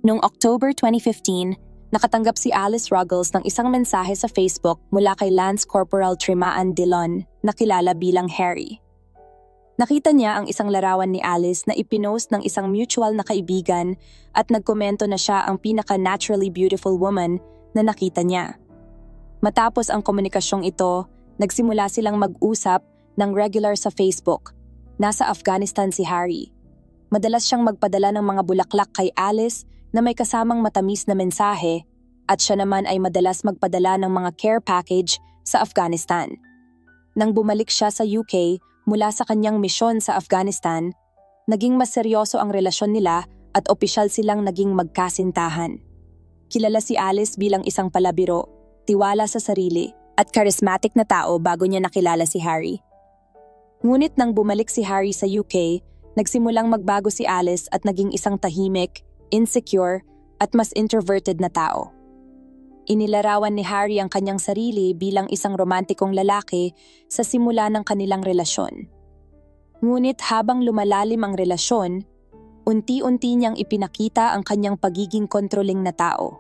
Noong October 2015, nakatanggap si Alice Ruggles ng isang mensahe sa Facebook mula kay Lance Corporal Trimaan Dillon na kilala bilang Harry. Nakita niya ang isang larawan ni Alice na ipinost ng isang mutual na kaibigan at nagkomento na siya ang pinaka-naturally beautiful woman na nakita niya. Matapos ang komunikasyong ito, nagsimula silang mag-usap ng regular sa Facebook. Nasa Afghanistan si Harry. Madalas siyang magpadala ng mga bulaklak kay Alice na may kasamang matamis na mensahe at siya naman ay madalas magpadala ng mga care package sa Afghanistan. Nang bumalik siya sa UK mula sa kanyang misyon sa Afghanistan, naging mas seryoso ang relasyon nila at opisyal silang naging magkasintahan. Kilala si Alice bilang isang palabiro, tiwala sa sarili at charismatic na tao bago niya nakilala si Harry. Ngunit nang bumalik si Harry sa UK, nagsimulang magbago si Alice at naging isang tahimik, insecure at mas introverted na tao. Inilarawan ni Harry ang kanyang sarili bilang isang romantikong lalaki sa simula ng kanilang relasyon. Ngunit habang lumalalim ang relasyon, unti-unti niyang ipinakita ang kanyang pagiging controlling na tao.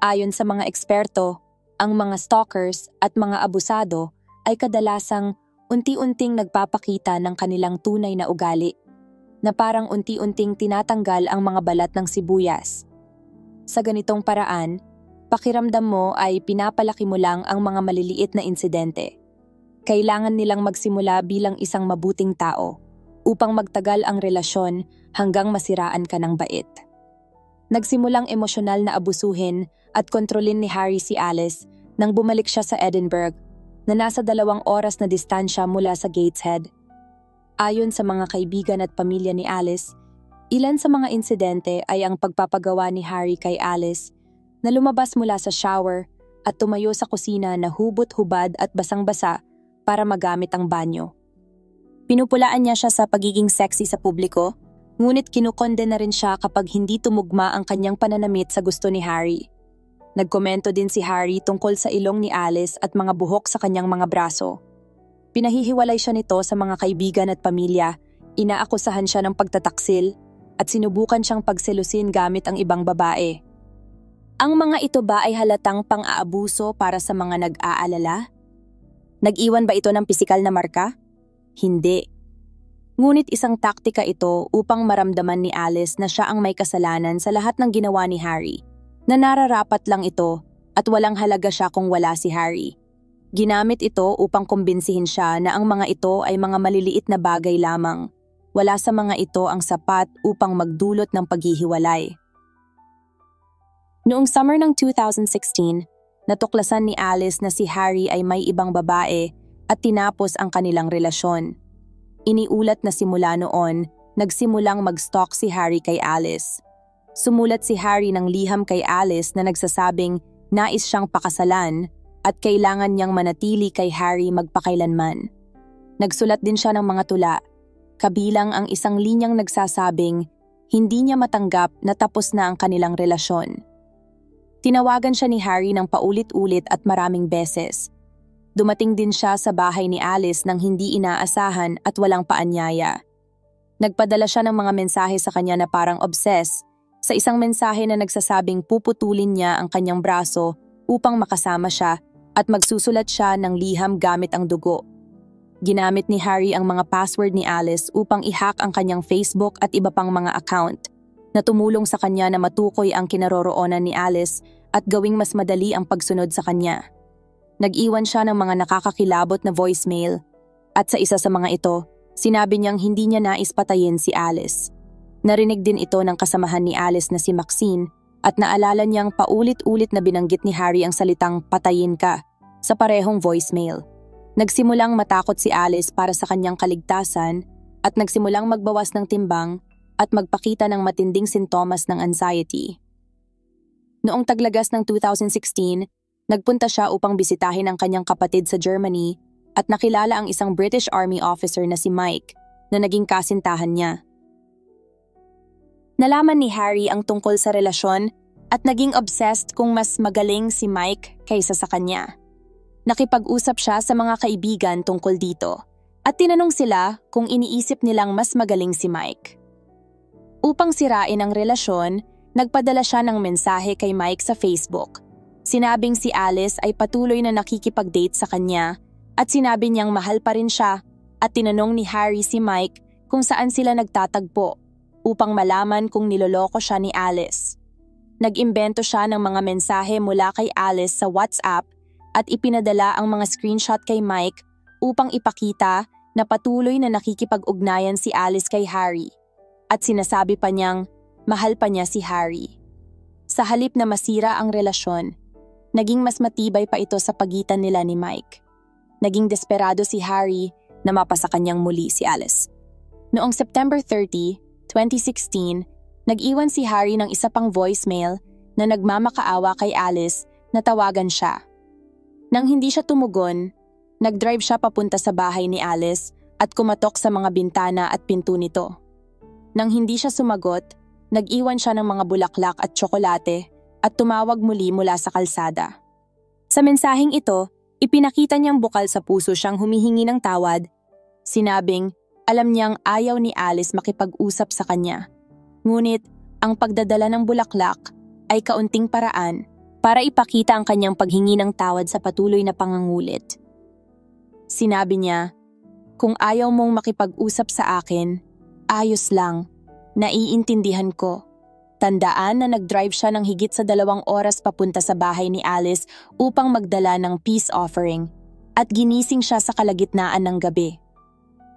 Ayon sa mga eksperto, ang mga stalkers at mga abusado ay kadalasang unti-unting nagpapakita ng kanilang tunay na ugali, na parang unti-unting tinatanggal ang mga balat ng sibuyas. Sa ganitong paraan, pakiramdam mo ay pinapalaki mo lang ang mga maliliit na insidente. Kailangan nilang magsimula bilang isang mabuting tao upang magtagal ang relasyon hanggang masiraan ka ng bait. Nagsimulang emosyonal na abusuhin at kontrolin ni Harry si Alice nang bumalik siya sa Edinburgh na nasa 2 oras na distansya mula sa Gateshead. Ayon sa mga kaibigan at pamilya ni Alice, ilan sa mga insidente ay ang pagpapagawa ni Harry kay Alice na lumabas mula sa shower at tumayo sa kusina na hubot-hubad at basang-basa para magamit ang banyo. Pinupulaan niya siya sa pagiging sexy sa publiko, ngunit kinukonde na rin siya kapag hindi tumugma ang kanyang pananamit sa gusto ni Harry. Nagkomento din si Harry tungkol sa ilong ni Alice at mga buhok sa kanyang mga braso. Pinahihiwalay siya nito sa mga kaibigan at pamilya, inaakusahan siya ng pagtataksil at sinubukan siyang pagselusin gamit ang ibang babae. Ang mga ito ba ay halatang pang-aabuso para sa mga nag-aalala? Nag-iwan ba ito ng pisikal na marka? Hindi. Ngunit isang taktika ito upang maramdaman ni Alice na siya ang may kasalanan sa lahat ng ginawa ni Harry, na nararapat lang ito at walang halaga siya kung wala si Harry. Ginamit ito upang kumbinsihin siya na ang mga ito ay mga maliliit na bagay lamang. Wala sa mga ito ang sapat upang magdulot ng paghihiwalay. Noong summer ng 2016, natuklasan ni Alice na si Harry ay may ibang babae at tinapos ang kanilang relasyon. Iniulat na simula noon, nagsimulang mag-stalk si Harry kay Alice. Sumulat si Harry ng liham kay Alice na nagsasabing nais siyang pakasalan at kailangan niyang manatili kay Harry magpakailanman. Nagsulat din siya ng mga tula, kabilang ang isang linyang nagsasabing hindi niya matanggap na tapos na ang kanilang relasyon. Tinawagan siya ni Harry ng paulit-ulit at maraming beses. Dumating din siya sa bahay ni Alice nang hindi inaasahan at walang paanyaya. Nagpadala siya ng mga mensahe sa kanya na parang obsessed, sa isang mensahe na nagsasabing puputulin niya ang kanyang braso upang makasama siya at magsusulat siya ng liham gamit ang dugo. Ginamit ni Harry ang mga password ni Alice upang i-hack ang kanyang Facebook at iba pang mga account, na tumulong sa kanya na matukoy ang kinaroroonan ni Alice at gawing mas madali ang pagsunod sa kanya. Nag-iwan siya ng mga nakakakilabot na voicemail at sa isa sa mga ito, sinabi niyang hindi niya nais patayin si Alice. Narinig din ito ng kasamahan ni Alice na si Maxine at naalala niyang paulit-ulit na binanggit ni Harry ang salitang patayin ka sa parehong voicemail. Nagsimulang matakot si Alice para sa kanyang kaligtasan at nagsimulang magbawas ng timbang at magpakita ng matinding sintomas ng anxiety. Noong taglagas ng 2016, nagpunta siya upang bisitahin ang kanyang kapatid sa Germany at nakilala ang isang British Army officer na si Mike na naging kasintahan niya. Nalaman ni Harry ang tungkol sa relasyon at naging obsessed kung mas magaling si Mike kaysa sa kanya. Nakipag-usap siya sa mga kaibigan tungkol dito at tinanong sila kung iniisip nilang mas magaling si Mike. Upang sirain ang relasyon, Nagpadala siya ng mensahe kay Mike sa Facebook. Sinabing si Alice ay patuloy na nakikipag-date sa kanya at sinabi niyang mahal pa rin siya at tinanong ni Harry si Mike kung saan sila nagtatagpo upang malaman kung niloloko siya ni Alice. Nag-imbento siya ng mga mensahe mula kay Alice sa WhatsApp at ipinadala ang mga screenshot kay Mike upang ipakita na patuloy na nakikipag-ugnayan si Alice kay Harry at sinasabi pa niyang mahal pa niya si Harry. Sa halip na masira ang relasyon, naging mas matibay pa ito sa pagitan nila ni Mike. Naging desperado si Harry na mapasa kanyang muli si Alice. Noong September 30, 2016, nag-iwan si Harry ng isa pang voicemail na nagmamakaawa kay Alice na tawagan siya. Nang hindi siya tumugon, nag-drive siya papunta sa bahay ni Alice at kumatok sa mga bintana at pinto nito. Nang hindi siya sumagot, nag-iwan siya ng mga bulaklak at tsokolate at tumawag muli mula sa kalsada. Sa mensaheng ito, ipinakita niyang bukal sa puso siyang humihingi ng tawad. Sinabing alam niyang ayaw ni Alice makipag-usap sa kanya. Ngunit ang pagdadala ng bulaklak ay kaunting paraan para ipakita ang kanyang paghingi ng tawad sa patuloy na pangangulit. Sinabi niya, kung ayaw mong makipag-usap sa akin, ayos lang. Naiintindihan ko. Tandaan na nag-drive siya ng higit sa 2 oras papunta sa bahay ni Alice upang magdala ng peace offering at ginising siya sa kalagitnaan ng gabi.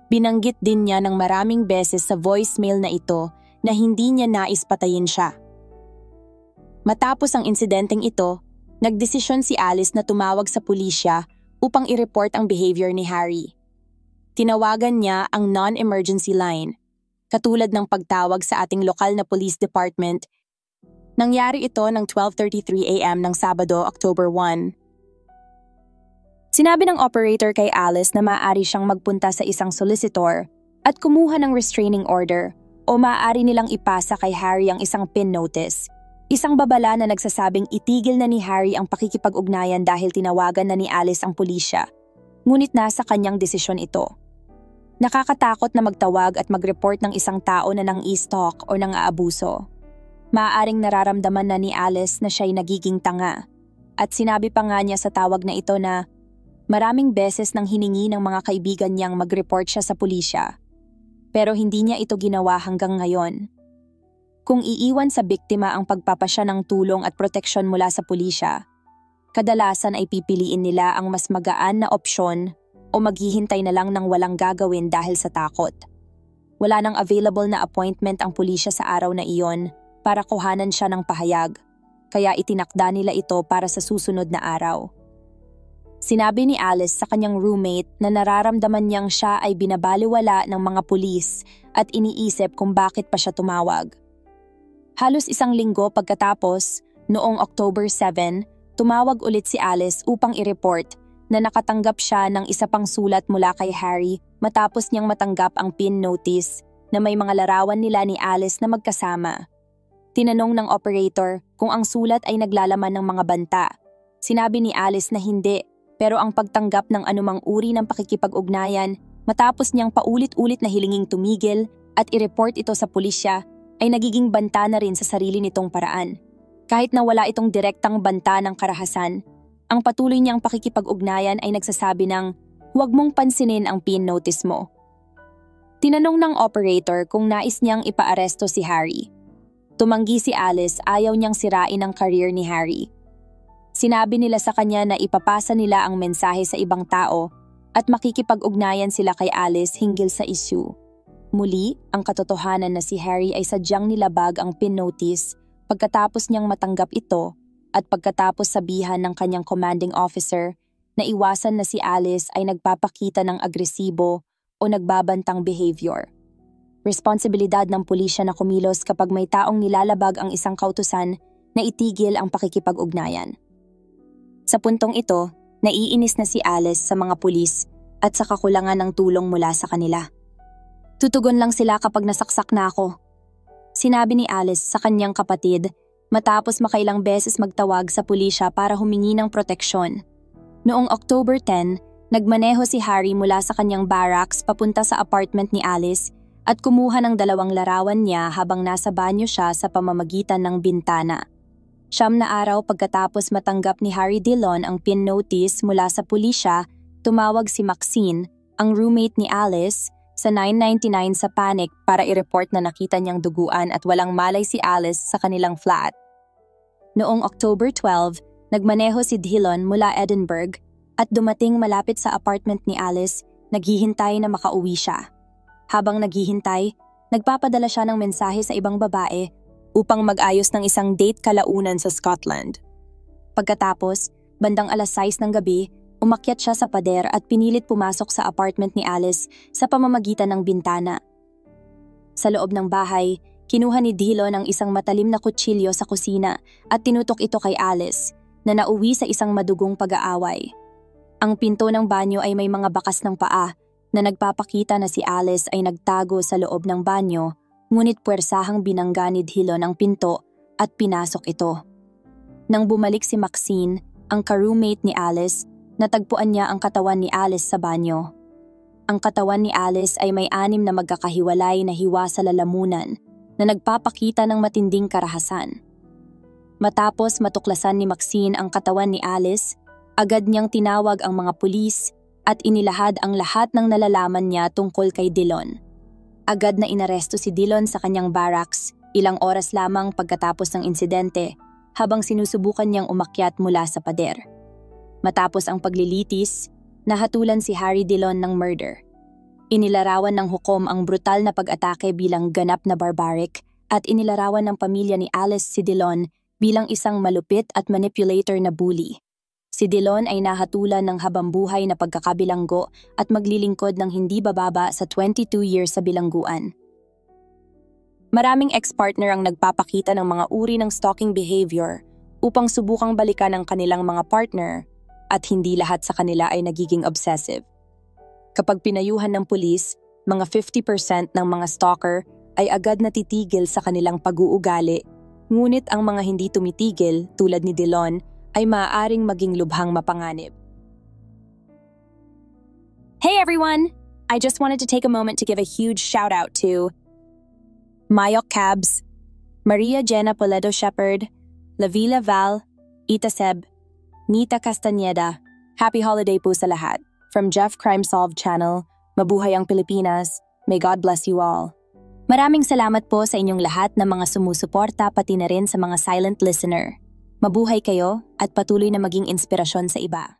Binanggit din niya ng maraming beses sa voicemail na ito na hindi niya nais patayin siya. Matapos ang insidenteng ito, nagdesisyon si Alice na tumawag sa pulisya upang i-report ang behavior ni Harry. Tinawagan niya ang non-emergency line, katulad ng pagtawag sa ating lokal na police department. Nangyari ito ng 12:33 a.m. ng Sabado, October 1. Sinabi ng operator kay Alice na maaari siyang magpunta sa isang solicitor at kumuha ng restraining order o maaari nilang ipasa kay Harry ang isang PIN notice. Isang babala na nagsasabing itigil na ni Harry ang pakikipag-ugnayan dahil tinawagan na ni Alice ang pulisya. Ngunit nasa kanyang desisyon ito. Nakakatakot na magtawag at mag-report ng isang tao na nang-i-stalk o nang-aabuso. Maaaring nararamdaman na ni Alice na siya'y nagiging tanga. At sinabi pa nga niya sa tawag na ito na maraming beses nang hiningi ng mga kaibigan niyang mag-report siya sa pulisya. Pero hindi niya ito ginawa hanggang ngayon. Kung iiwan sa biktima ang pagpapasya ng tulong at proteksyon mula sa pulisya, kadalasan ay pipiliin nila ang mas magaan na opsyon o maghihintay na lang ng walang gagawin dahil sa takot. Wala nang available na appointment ang pulisya sa araw na iyon para kuhanan siya ng pahayag, kaya itinakda nila ito para sa susunod na araw. Sinabi ni Alice sa kanyang roommate na nararamdaman niyang siya ay binabaliwala ng mga pulis at iniisip kung bakit pa siya tumawag. Halos 1 linggo pagkatapos, noong October 7, tumawag ulit si Alice upang i-report na nakatanggap siya ng isa pang sulat mula kay Harry matapos niyang matanggap ang PIN notice na may mga larawan nila ni Alice na magkasama. Tinanong ng operator kung ang sulat ay naglalaman ng mga banta. Sinabi ni Alice na hindi, pero ang pagtanggap ng anumang uri ng pakikipag-ugnayan matapos niyang paulit-ulit na hilinging tumigil at i-report ito sa pulisya ay nagiging banta na rin sa sarili nitong paraan. Kahit na wala itong direktang banta ng karahasan, ang patuloy niyang pakikipag-ugnayan ay nagsasabi ng, huwag mong pansinin ang PIN notice mo. Tinanong ng operator kung nais niyang ipaaresto si Harry. Tumanggi si Alice, ayaw niyang sirain ang career ni Harry. Sinabi nila sa kanya na ipapasa nila ang mensahe sa ibang tao at makikipag-ugnayan sila kay Alice hinggil sa issue. Muli, ang katotohanan na si Harry ay sadyang nilabag ang PIN notice pagkatapos niyang matanggap ito at pagkatapos sabihan ng kanyang commanding officer na iwasan na si Alice ay nagpapakita ng agresibo o nagbabantang behavior. Responsibilidad ng pulisya na kumilos kapag may taong nilalabag ang isang kautusan na itigil ang pakikipag-ugnayan. Sa puntong ito, naiinis na si Alice sa mga pulis at sa kakulangan ng tulong mula sa kanila. Tutugon lang sila kapag nasaksak na ako. Sinabi ni Alice sa kanyang kapatid matapos makailang beses magtawag sa pulisya para humingi ng proteksyon. Noong October 10, nagmaneho si Harry mula sa kanyang barracks papunta sa apartment ni Alice at kumuha ng 2 larawan niya habang nasa banyo siya sa pamamagitan ng bintana. 9 na araw pagkatapos matanggap ni Harry Dillon ang pin notice mula sa pulisya, tumawag si Maxine, ang roommate ni Alice, sa 999 sa panic para i-report na nakita niyang duguan at walang malay si Alice sa kanilang flat. Noong October 12, nagmaneho si Dillon mula Edinburgh at dumating malapit sa apartment ni Alice, naghihintay na makauwi siya. Habang naghihintay, nagpapadala siya ng mensahe sa ibang babae upang mag-ayos ng isang date kalaunan sa Scotland. Pagkatapos, bandang 6:00 ng gabi, umakyat siya sa pader at pinilit pumasok sa apartment ni Alice sa pamamagitan ng bintana. Sa loob ng bahay, kinuha ni Dillon ang isang matalim na kutsilyo sa kusina at tinutok ito kay Alice, na nauwi sa isang madugong pag-aaway. Ang pinto ng banyo ay may mga bakas ng paa na nagpapakita na si Alice ay nagtago sa loob ng banyo, ngunit puwersahang binangga ni Dillon ang pinto at pinasok ito. Nang bumalik si Maxine, ang ka-roommate ni Alice, natagpuan niya ang katawan ni Alice sa banyo. Ang katawan ni Alice ay may 6 na magkakahiwalay na hiwa sa lalamunan na nagpapakita ng matinding karahasan. Matapos matuklasan ni Maxine ang katawan ni Alice, agad niyang tinawag ang mga pulis at inilahad ang lahat ng nalalaman niya tungkol kay Dillon. Agad na inaresto si Dillon sa kanyang barracks ilang oras lamang pagkatapos ng insidente habang sinusubukan niyang umakyat mula sa pader. Matapos ang paglilitis, nahatulan si Harry Dillon ng murder. Inilarawan ng hukom ang brutal na pag-atake bilang ganap na barbaric at inilarawan ng pamilya ni Alice si Dillon bilang isang malupit at manipulator na bully. Si Dillon ay nahatulan ng habambuhay na pagkakabilanggo at maglilingkod ng hindi bababa sa 22 years sa bilangguan. Maraming ex-partner ang nagpapakita ng mga uri ng stalking behavior upang subukang balikan ang kanilang mga partner, at hindi lahat sa kanila ay nagiging obsessive. Kapag pinayuhan ng pulis, mga 50% ng mga stalker ay agad natitigil sa kanilang pag-uugali, ngunit ang mga hindi tumitigil, tulad ni Dillon, ay maaaring maging lubhang mapanganib. Hey everyone! I just wanted to take a moment to give a huge shout out to Mayok Cabs, Maria Jenna Poledo Shepherd, Lavila Val, Ita Seb, Nita Castañeda. Happy holiday po sa lahat. From Jeff Crime Solved Channel, mabuhay ang Pilipinas. May God bless you all. Maraming salamat po sa inyong lahat na mga sumusuporta pati na rin sa mga silent listener. Mabuhay kayo at patuloy na maging inspirasyon sa iba.